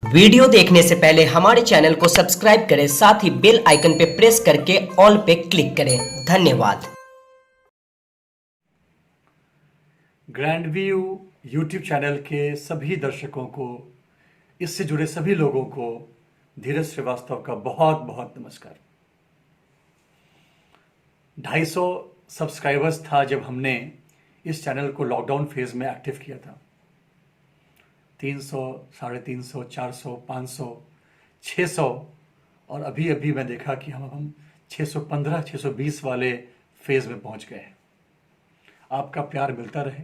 Video देखने से पहले हमारे चैनल को सब्सक्राइब करें, साथ ही बेल आइकन पे प्रेस करके ऑल पे क्लिक करें। धन्यवाद। ग्रैंड व्यू यूट्यूब चैनल के सभी दर्शकों को, इससे जुड़े सभी लोगों को धीरज श्रीवास्तव का बहुत बहुत नमस्कार। 250 सब्सक्राइबर्स था जब हमने इस चैनल को लॉकडाउन फेज में एक्टिव किया था। 300, 350, 400, 500, 600 और अभी अभी मैं देखा कि हम 615, 620 वाले फेज में पहुंच गए हैं। आपका प्यार मिलता रहे,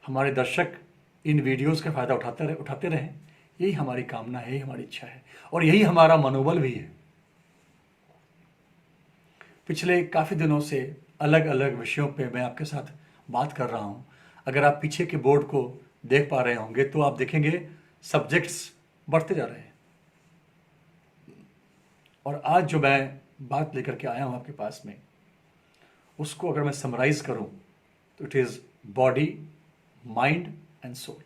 हमारे दर्शक इन वीडियोस का फ़ायदा उठाते रहें, यही हमारी कामना है, यही हमारी इच्छा है और यही हमारा मनोबल भी है। पिछले काफ़ी दिनों से अलग अलग विषयों पे मैं आपके साथ बात कर रहा हूँ। अगर आप पीछे के बोर्ड को देख पा रहे होंगे तो आप देखेंगे सब्जेक्ट्स बढ़ते जा रहे हैं। और आज जो मैं बात लेकर के आया हूँ आपके पास में, उसको अगर मैं समराइज करूँ तो it is body, mind and soul.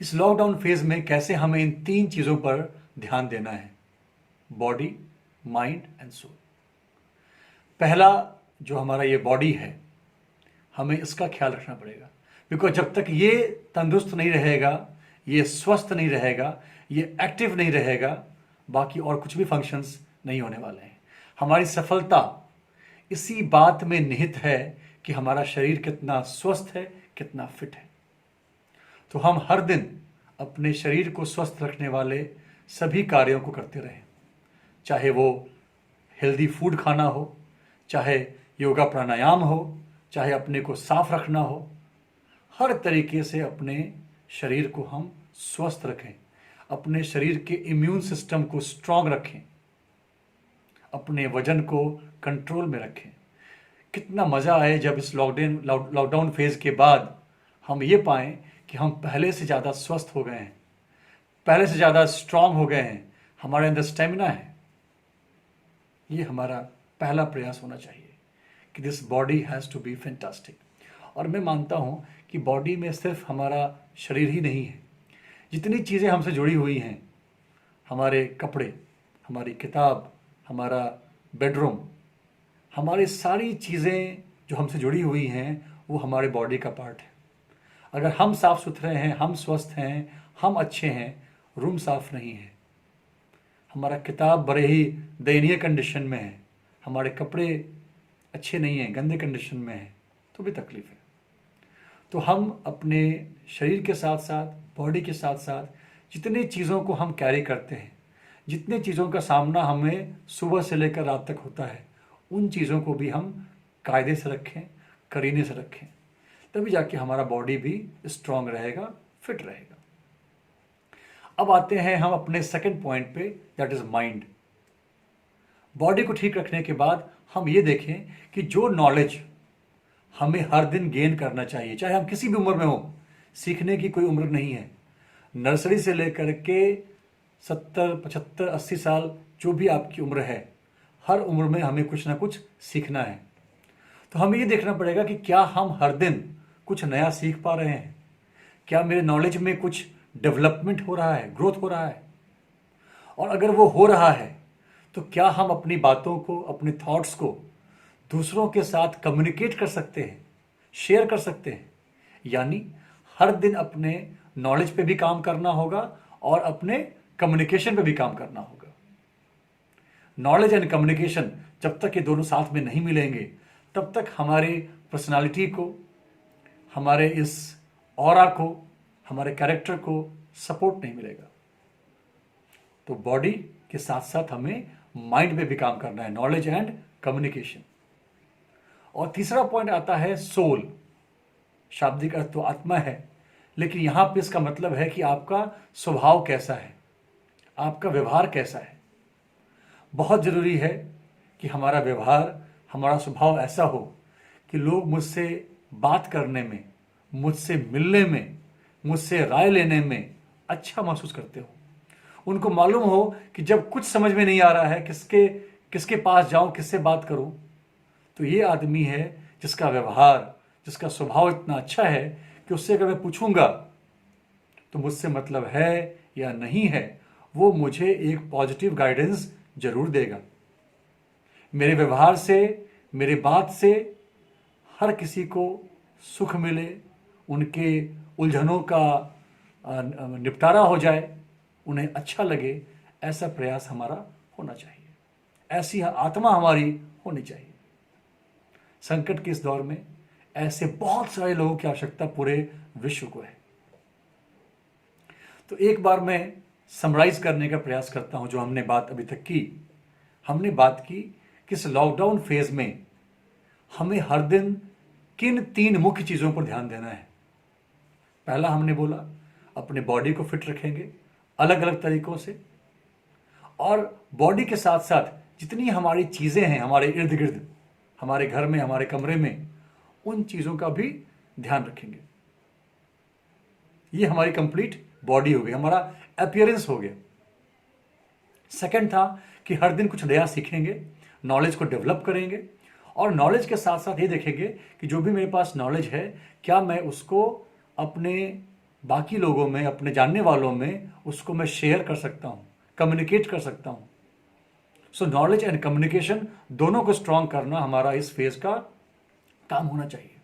इस लॉकडाउन फेज में कैसे हमें इन तीन चीज़ों पर ध्यान देना है, बॉडी, माइंड एंड सोल। पहला जो हमारा ये बॉडी है, हमें इसका ख्याल रखना पड़ेगा, बिकॉज जब तक ये तंदुरुस्त नहीं रहेगा, ये स्वस्थ नहीं रहेगा, ये एक्टिव नहीं रहेगा, बाकी और कुछ भी फंक्शंस नहीं होने वाले हैं। हमारी सफलता इसी बात में निहित है कि हमारा शरीर कितना स्वस्थ है, कितना फिट है। तो हम हर दिन अपने शरीर को स्वस्थ रखने वाले सभी कार्यों को करते रहें, चाहे वो हेल्दी फूड खाना हो, चाहे योगा प्राणायाम हो, चाहे अपने को साफ रखना हो। हर तरीके से अपने शरीर को हम स्वस्थ रखें, अपने शरीर के इम्यून सिस्टम को स्ट्रांग रखें, अपने वजन को कंट्रोल में रखें। कितना मज़ा आए जब इस लॉकडाउन फेज के बाद हम ये पाएं कि हम पहले से ज़्यादा स्वस्थ हो गए हैं, पहले से ज़्यादा स्ट्रांग हो गए हैं, हमारे अंदर स्टेमिना है। ये हमारा पहला प्रयास होना चाहिए कि this body has to be fantastic. और मैं मानता हूँ कि बॉडी में सिर्फ हमारा शरीर ही नहीं है, जितनी चीज़ें हमसे जुड़ी हुई हैं, हमारे कपड़े, हमारी किताब, हमारा बेडरूम, हमारी सारी चीज़ें जो हमसे जुड़ी हुई हैं वो हमारे बॉडी का पार्ट है। अगर हम साफ़ सुथरे हैं, हम स्वस्थ हैं, हम अच्छे हैं, रूम साफ़ नहीं है, हमारा किताब बड़े ही दयनीय कंडीशन में है, हमारे कपड़े अच्छे नहीं हैं, गंदे कंडीशन में हैं, तो भी तकलीफ़ है। तो हम अपने शरीर के साथ साथ, बॉडी के साथ साथ जितनी चीज़ों को हम कैरी करते हैं, जितनी चीज़ों का सामना हमें सुबह से लेकर रात तक होता है, उन चीज़ों को भी हम कायदे से रखें, करीने से रखें, तभी जाके हमारा बॉडी भी स्ट्रांग रहेगा, फिट रहेगा। अब आते हैं हम अपने सेकंड पॉइंट पे, दैट इज़ माइंड। बॉडी को ठीक रखने के बाद हम ये देखें कि जो नॉलेज हमें हर दिन गेन करना चाहिए, चाहे हम किसी भी उम्र में हो, सीखने की कोई उम्र नहीं है। नर्सरी से लेकर के 70, 75, 80 साल जो भी आपकी उम्र है, हर उम्र में हमें कुछ ना कुछ सीखना है। तो हमें ये देखना पड़ेगा कि क्या हम हर दिन कुछ नया सीख पा रहे हैं, क्या मेरे नॉलेज में कुछ डेवलपमेंट हो रहा है, ग्रोथ हो रहा है। और अगर वो हो रहा है तो क्या हम अपनी बातों को, अपने थॉट्स को दूसरों के साथ कम्युनिकेट कर सकते हैं, शेयर कर सकते हैं। यानी हर दिन अपने नॉलेज पे भी काम करना होगा और अपने कम्युनिकेशन पे भी काम करना होगा। नॉलेज एंड कम्युनिकेशन, जब तक ये दोनों साथ में नहीं मिलेंगे, तब तक हमारी पर्सनालिटी को, हमारे इस ऑरा को, हमारे कैरेक्टर को सपोर्ट नहीं मिलेगा। तो बॉडी के साथ साथ हमें माइंड पे भी काम करना है, नॉलेज एंड कम्युनिकेशन। और तीसरा पॉइंट आता है सोल। शाब्दिक अर्थ तो आत्मा है, लेकिन यहां पे इसका मतलब है कि आपका स्वभाव कैसा है, आपका व्यवहार कैसा है। बहुत जरूरी है कि हमारा व्यवहार, हमारा स्वभाव ऐसा हो कि लोग मुझसे बात करने में, मुझसे मिलने में, मुझसे राय लेने में अच्छा महसूस करते हो। उनको मालूम हो कि जब कुछ समझ में नहीं आ रहा है, किसके पास जाऊं, किससे बात करूं, तो ये आदमी है जिसका व्यवहार, जिसका स्वभाव इतना अच्छा है कि उससे अगर मैं पूछूंगा तो मुझसे मतलब है या नहीं है, वो मुझे एक पॉजिटिव गाइडेंस जरूर देगा। मेरे व्यवहार से, मेरे बात से हर किसी को सुख मिले, उनके उलझनों का निपटारा हो जाए, उन्हें अच्छा लगे, ऐसा प्रयास हमारा होना चाहिए, ऐसी आत्मा हमारी होनी चाहिए। संकट के इस दौर में ऐसे बहुत सारे लोगों की आवश्यकता पूरे विश्व को है। तो एक बार मैं समराइज करने का प्रयास करता हूं जो हमने बात अभी तक की। हमने बात की कि इस लॉकडाउन फेज में हमें हर दिन किन 3 मुख्य चीजों पर ध्यान देना है। पहला हमने बोला अपने बॉडी को फिट रखेंगे अलग अलग तरीकों से, और बॉडी के साथ साथ जितनी हमारी चीजें हैं हमारे इर्द गिर्द, हमारे घर में, हमारे कमरे में, उन चीजों का भी ध्यान रखेंगे। ये हमारी कंप्लीट बॉडी हो गई, हमारा अपीयरेंस हो गया। सेकंड था कि हर दिन कुछ नया सीखेंगे, नॉलेज को डेवलप करेंगे, और नॉलेज के साथ साथ ये देखेंगे कि जो भी मेरे पास नॉलेज है क्या मैं उसको अपने बाकी लोगों में, अपने जानने वालों में उसको मैं शेयर कर सकता हूं, कम्युनिकेट कर सकता हूं। सो नॉलेज एंड कम्युनिकेशन दोनों को स्ट्रांग करना हमारा इस फेज का काम होना चाहिए।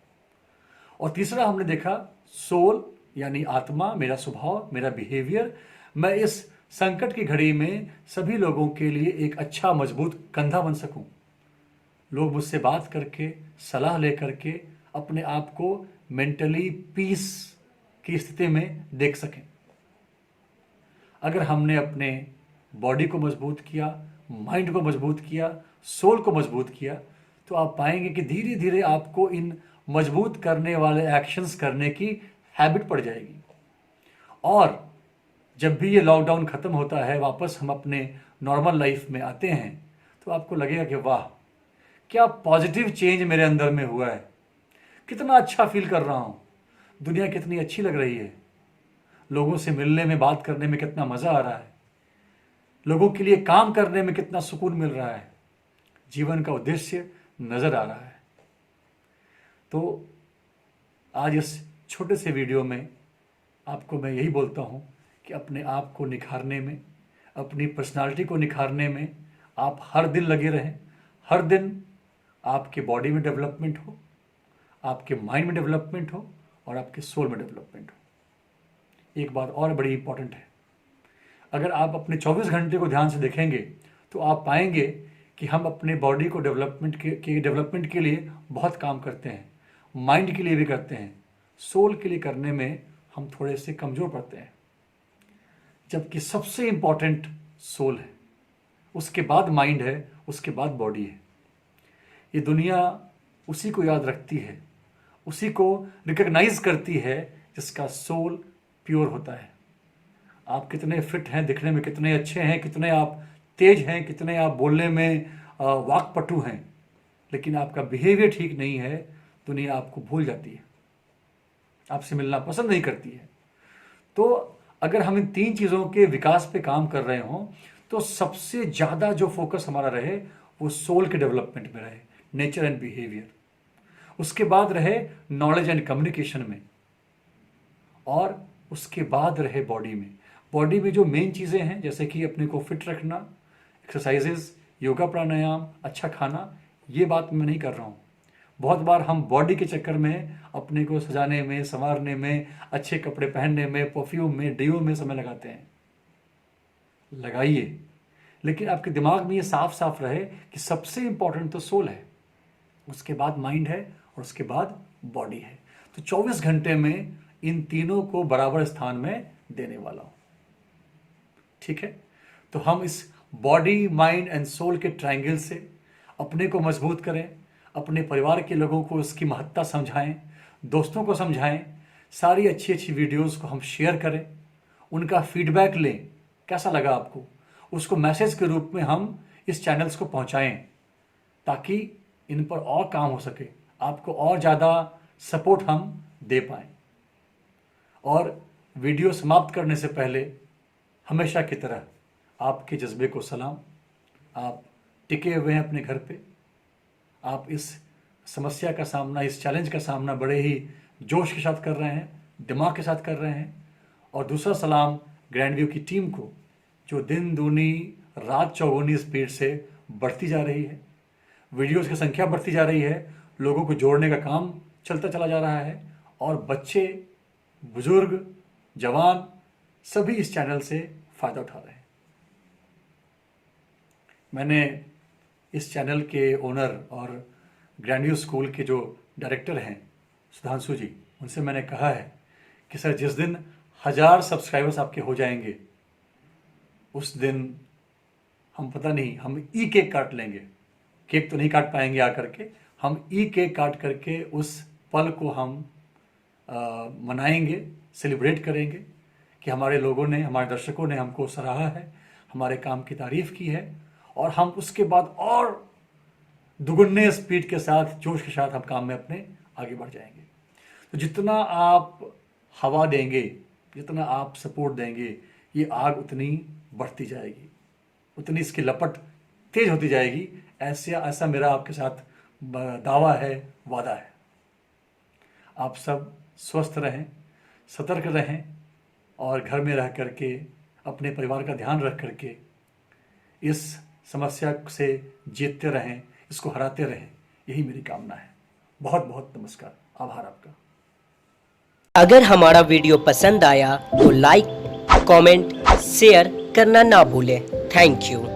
और तीसरा हमने देखा सोल यानी आत्मा, मेरा स्वभाव, मेरा बिहेवियर। मैं इस संकट की घड़ी में सभी लोगों के लिए एक अच्छा मजबूत कंधा बन सकूं, लोग मुझसे बात करके, सलाह लेकर के अपने आप को मेंटली पीस की स्थिति में देख सकें। अगर हमने अपने बॉडी को मजबूत किया, माइंड को मजबूत किया, सोल को मजबूत किया, तो आप पाएंगे कि धीरे धीरे आपको इन मजबूत करने वाले एक्शंस करने की हैबिट पड़ जाएगी। और जब भी ये लॉकडाउन खत्म होता है, वापस हम अपने नॉर्मल लाइफ में आते हैं, तो आपको लगेगा कि वाह क्या पॉजिटिव चेंज मेरे अंदर में हुआ है, कितना अच्छा फील कर रहा हूं, दुनिया कितनी अच्छी लग रही है, लोगों से मिलने में, बात करने में कितना मजा आ रहा है, लोगों के लिए काम करने में कितना सुकून मिल रहा है, जीवन का उद्देश्य नजर आ रहा है। तो आज इस छोटे से वीडियो में आपको मैं यही बोलता हूं कि अपने आप को निखारने में, अपनी पर्सनालिटी को निखारने में आप हर दिन लगे रहें। हर दिन आपके बॉडी में डेवलपमेंट हो, आपके माइंड में डेवलपमेंट हो, और आपके सोल में डेवलपमेंट हो। एक बात और बड़ी इंपॉर्टेंट है, अगर आप अपने 24 घंटे को ध्यान से देखेंगे तो आप पाएंगे कि हम अपने बॉडी को डेवलपमेंट के लिए बहुत काम करते हैं, माइंड के लिए भी करते हैं, सोल के लिए करने में हम थोड़े से कमजोर पड़ते हैं। जबकि सबसे इंपॉर्टेंट सोल है, उसके बाद माइंड है, उसके बाद बॉडी है। ये दुनिया उसी को याद रखती है, उसी को रिकॉग्नाइज करती है जिसका सोल प्योर होता है। आप कितने फिट हैं, दिखने में कितने अच्छे हैं, कितने आप तेज हैं, कितने आप बोलने में वाकपटु हैं, लेकिन आपका बिहेवियर ठीक नहीं है, दुनिया आपको भूल जाती है, आपसे मिलना पसंद नहीं करती है। तो अगर हम इन 3 चीज़ों के विकास पे काम कर रहे हों तो सबसे ज़्यादा जो फोकस हमारा रहे वो सोल के डेवलपमेंट में रहे, नेचर एंड बिहेवियर। उसके बाद रहे नॉलेज एंड कम्युनिकेशन में, और उसके बाद रहे बॉडी में। बॉडी में जो मेन चीज़ें हैं जैसे कि अपने को फिट रखना, एक्सरसाइजेज, योगा प्राणायाम, अच्छा खाना, ये बात मैं नहीं कर रहा हूँ। बहुत बार हम बॉडी के चक्कर में अपने को सजाने में, संवारने में, अच्छे कपड़े पहनने में, परफ्यूम में, डियो में समय लगाते हैं। लगाइए, लेकिन आपके दिमाग में ये साफ साफ रहे कि सबसे इंपॉर्टेंट तो सोल है, उसके बाद माइंड है, और उसके बाद बॉडी है। तो 24 घंटे में इन तीनों को बराबर स्थान में देने वाला हूं। ठीक है, तो हम इस बॉडी, माइंड एंड सोल के ट्रायंगल से अपने को मजबूत करें, अपने परिवार के लोगों को इसकी महत्ता समझाएं, दोस्तों को समझाएं, सारी अच्छी अच्छी वीडियोस को हम शेयर करें, उनका फीडबैक लें, कैसा लगा आपको, उसको मैसेज के रूप में हम इस चैनल्स को पहुंचाएं ताकि इन पर और काम हो सके, आपको और ज़्यादा सपोर्ट हम दे पाएं। और वीडियो समाप्त करने से पहले हमेशा की तरह आपके जज्बे को सलाम। आप टिके हुए हैं अपने घर पे, आप इस समस्या का सामना, इस चैलेंज का सामना बड़े ही जोश के साथ कर रहे हैं, दिमाग के साथ कर रहे हैं, और दूसरा सलाम ग्रैंड व्यू की टीम को, जो दिन दूनी रात चौगुनी स्पीड से बढ़ती जा रही है। वीडियोस की संख्या बढ़ती जा रही है, लोगों को जोड़ने का काम चलता चला जा रहा है और बच्चे, बुजुर्ग, जवान सभी इस चैनल से फ़ायदा उठा रहे हैं। मैंने इस चैनल के ओनर और ग्रैंड व्यू स्कूल के जो डायरेक्टर हैं सुधांशु जी, उनसे मैंने कहा है कि सर जिस दिन 1000 सब्सक्राइबर्स आपके हो जाएंगे उस दिन हम पता नहीं, हम ई केक काट लेंगे। केक तो नहीं काट पाएंगे आकर के, हम ई केक काट करके उस पल को हम मनाएंगे, सेलिब्रेट करेंगे कि हमारे लोगों ने, हमारे दर्शकों ने हमको सराहा है, हमारे काम की तारीफ की है और हम उसके बाद और दुगुने स्पीड के साथ, जोश के साथ हम काम में अपने आगे बढ़ जाएंगे। तो जितना आप हवा देंगे, जितना आप सपोर्ट देंगे, ये आग उतनी बढ़ती जाएगी, उतनी इसकी लपट तेज होती जाएगी। ऐसा मेरा आपके साथ दावा है, वादा है। आप सब स्वस्थ रहें, सतर्क रहें और घर में रह करके अपने परिवार का ध्यान रख करके इस समस्या से जीतते रहें, इसको हराते रहें, यही मेरी कामना है। बहुत बहुत नमस्कार, आभार आपका। अगर हमारा वीडियो पसंद आया तो लाइक, कमेंट, शेयर करना ना भूलें। Thank you.